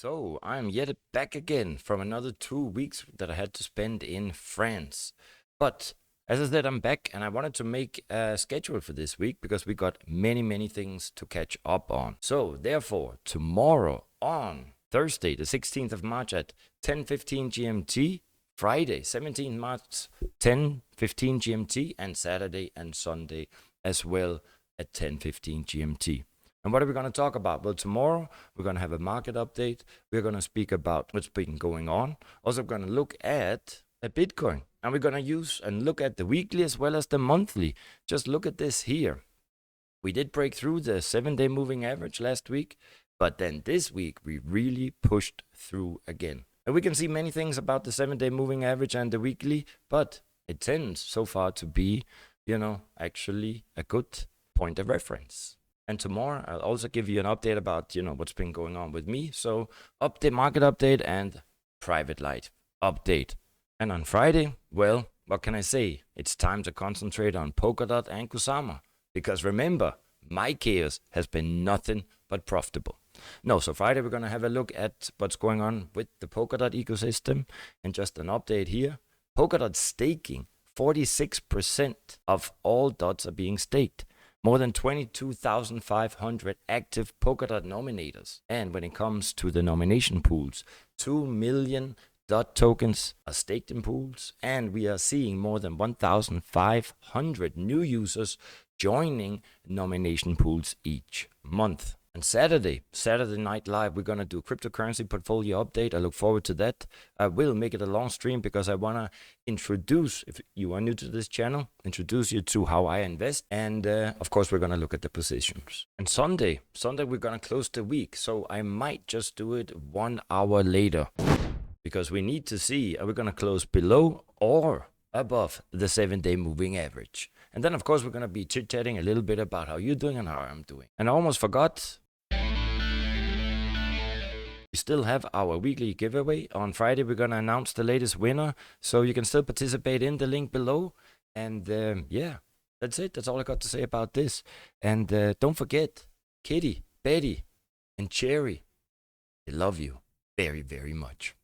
So I'm yet back again from another 2 weeks that I had to spend in France. But as I said, I'm back and I wanted to make a schedule for this week because we got many things to catch up on. So therefore, tomorrow on Thursday, the 16th of March at 10:15 GMT, Friday, 17th March, 10:15 GMT, and Saturday and Sunday as well at 10:15 GMT. And what are we going to talk about? Well, tomorrow we're going to have a market update. We're going to speak about what's been going on. Also, we're going to look at a Bitcoin. And we're going to use and look at the weekly as well as the monthly. Just look at this here. We did break through the 7-day moving average last week. But then this week, we really pushed through again. And we can see many things about the 7-day moving average and the weekly. But it tends so far to be, actually a good point of reference. And tomorrow, I'll also give you an update about, what's been going on with me. So update, market update, and private light update. And on Friday, well, what can I say? It's time to concentrate on Polkadot and Kusama. Because remember, my chaos has been nothing but profitable. No, so Friday we're going to have a look at what's going on with the Polkadot ecosystem. And just an update here. Polkadot staking, 46% of all dots are being staked. More than 22,500 active Polkadot nominators. And when it comes to the nomination pools, 2 million DOT tokens are staked in pools. And we are seeing more than 1,500 new users joining nomination pools each month. And Saturday Night Live, we're going to do cryptocurrency portfolio update. I look forward to that. I will make it a long stream because I want to introduce, if you are new to this channel, introduce you to how I invest. And of course, we're going to look at the positions. And Sunday, we're going to close the week. So I might just do it 1 hour later because we need to see, are we going to close below or above the 7-day moving average? And then, of course, we're going to be chit-chatting a little bit about how you're doing and how I'm doing. And I almost forgot. We still have our weekly giveaway. On Friday, we're going to announce the latest winner. So you can still participate in the link below. And yeah, that's it. That's all I got to say about this. And don't forget, Kitty, Betty, and Cherry, they love you very much.